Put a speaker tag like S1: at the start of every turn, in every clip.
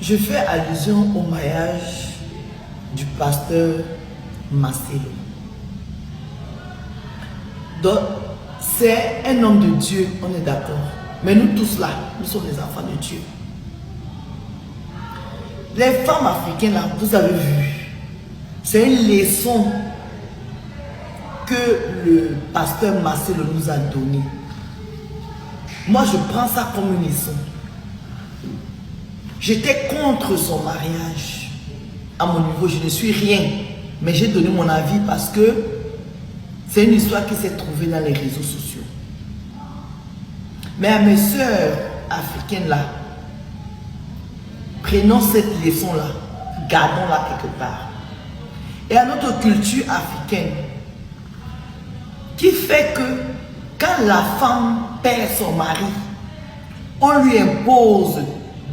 S1: Je fais allusion au mariage du pasteur Marcelo. Donc, c'est un homme de Dieu, on est d'accord. Mais nous tous là, nous sommes les enfants de Dieu. Les femmes africaines là, vous avez vu, c'est une leçon que le pasteur Marcelo nous a donnée. Moi, je prends ça comme une leçon. J'étais contre son mariage. À mon niveau, je ne suis rien. Mais j'ai donné mon avis parce que c'est une histoire qui s'est trouvée dans les réseaux sociaux. Mais à mes sœurs africaines là, prenons cette leçon-là, gardons-la quelque part. Et à notre culture africaine, qui fait que quand la femme perd son mari, on lui impose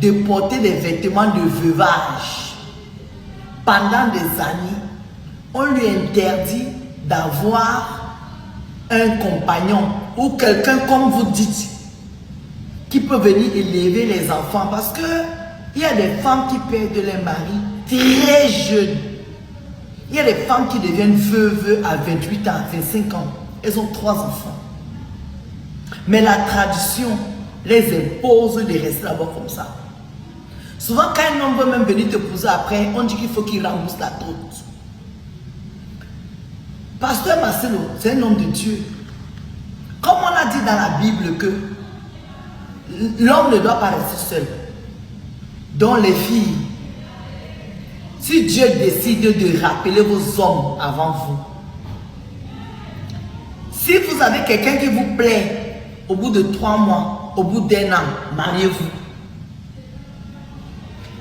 S1: de porter des vêtements de veuvage. Pendant des années, on lui interdit d'avoir un compagnon ou quelqu'un, comme vous dites, qui peut venir élever les enfants. Parce que il y a des femmes qui perdent leur mari très jeunes. Il y a des femmes qui deviennent veuves à 28 ans, 25 ans. Elles ont 3 enfants. Mais la tradition les impose de rester là-bas comme ça. Souvent, quand un homme veut même venir te poser après, on dit qu'il faut qu'il rembourse la dot. Pasteur Marcelo, c'est un homme de Dieu. Comme on a dit dans la Bible que l'homme ne doit pas rester seul. Donc les filles, si Dieu décide de rappeler vos hommes avant vous, si vous avez quelqu'un qui vous plaît, au bout de 3 mois, au bout d'1 an, mariez-vous.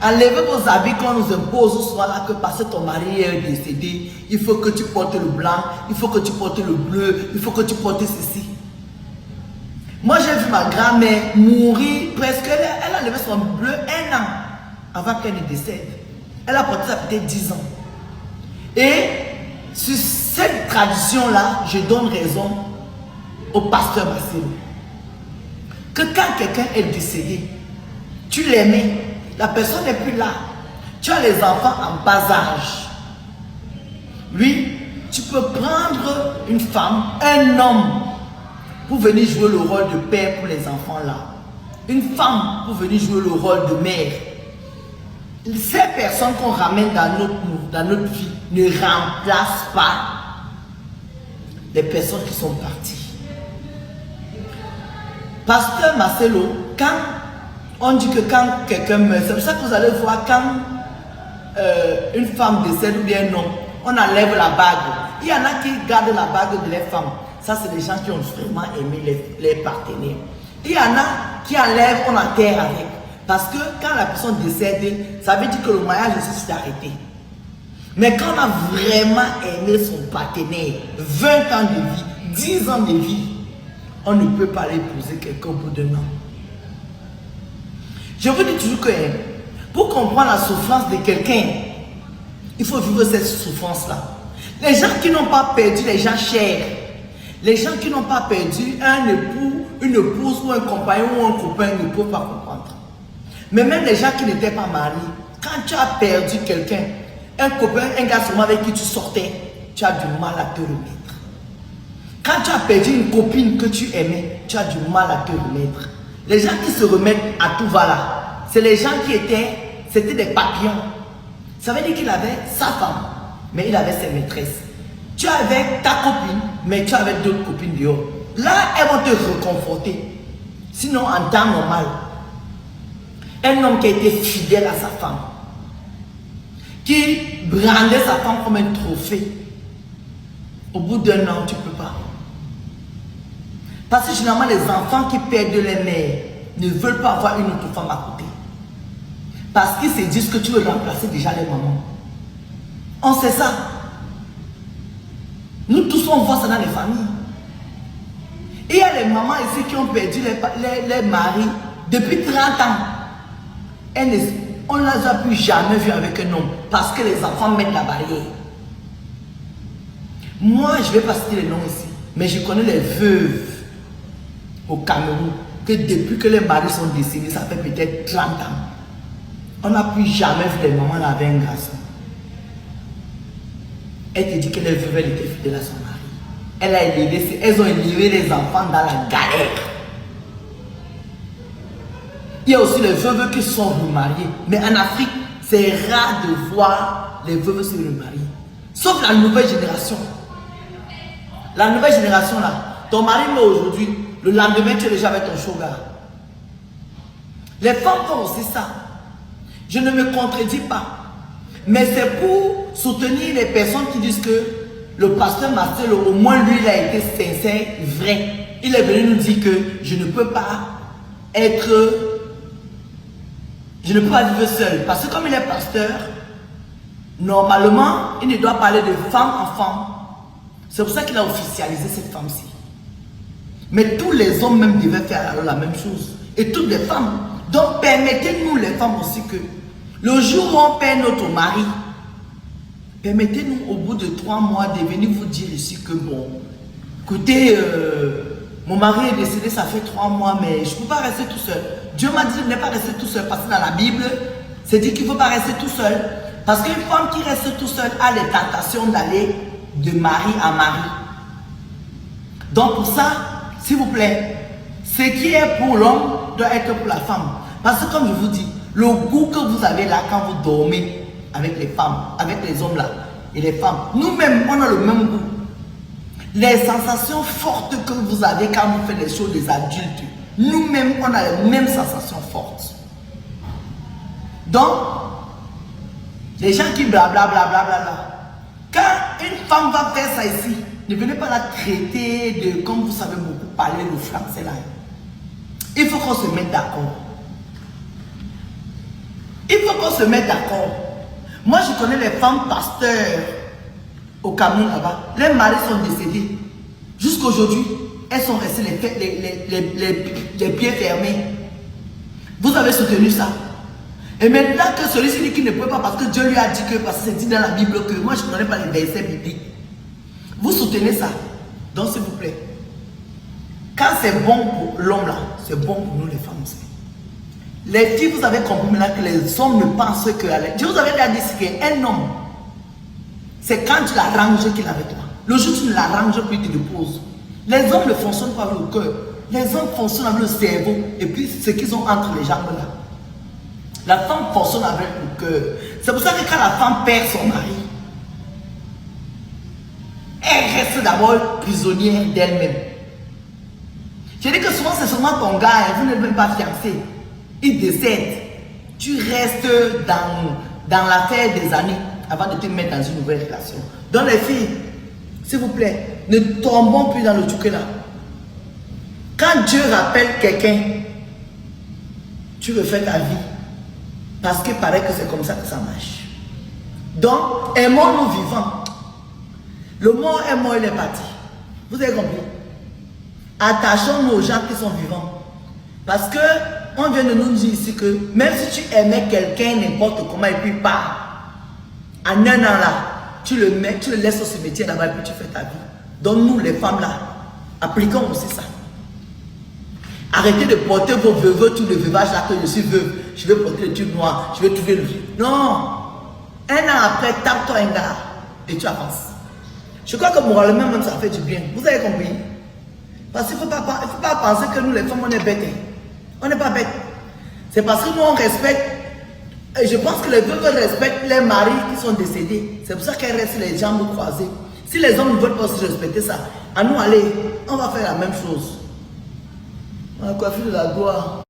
S1: Enlevez vos habits qu'on nous impose, soit là que parce que ton mari est décédé, il faut que tu portes le blanc, il faut que tu portes le bleu, il faut que tu portes ceci. Moi j'ai vu ma grand-mère mourir presque, elle a levé son bleu 1 an avant qu'elle ne décède. Elle a porté ça peut-être 10 ans. Et sur cette tradition-là, je donne raison au pasteur Marcelo. Que quand quelqu'un est décédé, tu l'aimais, la personne n'est plus là. Tu as les enfants en bas âge. Lui, tu peux prendre une femme, un homme, pour venir jouer le rôle de père pour les enfants là. Une femme pour venir jouer le rôle de mère. Ces personnes qu'on ramène dans notre vie ne remplacent pas les personnes qui sont parties. Pasteur Marcelo, quand on dit que quand quelqu'un meurt, c'est pour ça que vous allez voir quand une femme décède ou bien un homme, on enlève la bague. Il y en a qui gardent la bague de les femmes. Ça, c'est des gens qui ont vraiment aimé les partenaires. Il y en a qui enlèvent, on enterre avec. Parce que quand la personne décède, ça veut dire que le mariage aussi s'est arrêté. Mais quand on a vraiment aimé son partenaire, 20 ans de vie, 10 ans de vie, on ne peut pas l'épouser quelqu'un au bout d'un an. Je vous dis toujours que pour comprendre la souffrance de quelqu'un, il faut vivre cette souffrance-là. Les gens qui n'ont pas perdu les gens chers, les gens qui n'ont pas perdu un époux, une épouse ou un compagnon ou un copain ne peuvent pas comprendre. Mais même les gens qui n'étaient pas mariés, quand tu as perdu quelqu'un, un copain, un gars seulement avec qui tu sortais, tu as du mal à te remettre. Quand tu as perdu une copine que tu aimais, tu as du mal à te remettre. Les gens qui se remettent à tout va là, c'est les gens qui c'était des papillons. Ça veut dire qu'il avait sa femme, mais il avait ses maîtresses. Tu avais ta copine, mais tu avais d'autres copines dehors. Là, elles vont te reconforter. Sinon, en temps normal, un homme qui a été fidèle à sa femme, qui brandait sa femme comme un trophée, au bout d'1 an, tu ne peux pas. Parce que généralement, les enfants qui perdent les mères ne veulent pas avoir une autre femme à côté. Parce qu'ils se disent que tu veux remplacer déjà les mamans. On sait ça. Nous tous, on voit ça dans les familles. Et il y a les mamans ici qui ont perdu les maris depuis 30 ans. On ne les a plus jamais vus avec un homme parce que les enfants mettent la barrière. Moi, je ne vais pas citer les noms ici, mais je connais les veuves au Cameroun que depuis que les maris sont décédés, ça fait peut-être 30 ans. On n'a plus jamais vu les mamans là avec un garçon. Elle te dit qu'elle est veuve, elle était fidèle à son mari. Elles ont élevé les enfants dans la galère. Il y a aussi les veuves qui sont remariées. Mais en Afrique, c'est rare de voir les veuves se remarier. Sauf la nouvelle génération. La nouvelle génération là, ton mari meurt aujourd'hui, le lendemain tu es déjà avec ton sugar. Les femmes font aussi ça. Je ne me contredis pas. Mais c'est pour soutenir les personnes qui disent que le pasteur Marcelo, au moins lui, il a été sincère, vrai. Il est venu nous dire que je ne peux pas vivre seul. Parce que comme il est pasteur, normalement, il ne doit parler de femme en femme. C'est pour ça qu'il a officialisé cette femme-ci. Mais tous les hommes même devaient faire alors la même chose. Et toutes les femmes. Donc permettez-nous les femmes aussi que le jour où on perd notre mari, permettez-nous au bout de 3 mois de venir vous dire ici que bon, écoutez, mon mari est décédé, ça fait 3 mois, mais je ne peux pas rester tout seul. Dieu m'a dit de ne pas rester tout seul parce que dans la Bible, c'est dit qu'il ne faut pas rester tout seul. Parce qu'une femme qui reste tout seul a les tentations d'aller de mari à mari. Donc pour ça, s'il vous plaît, ce qui est pour l'homme doit être pour la femme. Parce que comme je vous dis, le goût que vous avez là quand vous dormez avec les femmes, avec les hommes là et les femmes, nous-mêmes on a le même goût. Les sensations fortes que vous avez quand vous faites les choses des adultes, nous-mêmes on a les mêmes sensations fortes. Donc, les gens qui blablabla, quand une femme va faire ça ici, ne venez pas la traiter de, comme vous savez beaucoup parler le français là. Il faut qu'on se mette d'accord. Il faut qu'on se mette d'accord. Moi, je connais les femmes pasteurs au Cameroun là-bas. Les maris sont décédés. Jusqu'aujourd'hui, elles sont restées les pieds fermés. Vous avez soutenu ça. Et maintenant que celui-ci dit qu'il ne peut pas parce que Dieu lui a dit que, parce que c'est dit dans la Bible que moi je ne connais pas les versets bibliques. Vous soutenez ça. Donc s'il vous plaît, quand c'est bon pour l'homme là, c'est bon pour nous les femmes aussi. Les filles, vous avez compris maintenant que les hommes ne pensent que... Je vous avais déjà dit qu'un homme, c'est quand tu l'arranges qu'il est avec toi. Le jour où tu ne l'arranges plus, tu te poses. Les hommes ne fonctionnent pas avec le cœur. Les hommes fonctionnent avec le cerveau et puis ce qu'ils ont entre les jambes là. La femme fonctionne avec le cœur. C'est pour ça que quand la femme perd son mari, elle reste d'abord prisonnière d'elle-même. Je dis que souvent c'est seulement ton gars, vous n'êtes même pas fiancé. Il décède. Tu restes dans l'affaire des années avant de te mettre dans une nouvelle relation. Donc les filles, s'il vous plaît, ne tombons plus dans le truc là. Quand Dieu rappelle quelqu'un, tu refais ta vie. Parce qu'il paraît que c'est comme ça que ça marche. Donc, aimons-nous vivants. Le mort est mort, il est parti. Vous avez compris? Attachons-nous aux gens qui sont vivants. Parce que on vient de nous dire ici que même si tu aimais quelqu'un n'importe comment et puis part, en un an là, tu le laisses au cimetière là-bas et puis tu fais ta vie. Donc nous les femmes là, appliquons aussi ça. Arrêtez de porter vos veuveux, tout le veuvage là que je suis veuve. Je vais porter le tube noir, je vais trouver le truc. Non! Un an après, tape-toi un gars et tu avances. Je crois que moralement même ça fait du bien. Vous avez compris? Parce qu'il ne faut pas penser que nous les femmes on est bêtes. On n'est pas bêtes. C'est parce que nous on respecte. Et je pense que les veuves respectent les maris qui sont décédés. C'est pour ça qu'elles restent les jambes croisées. Si les hommes ne veulent pas aussi respecter ça, à nous aller, on va faire la même chose. On a coiffé de la gloire.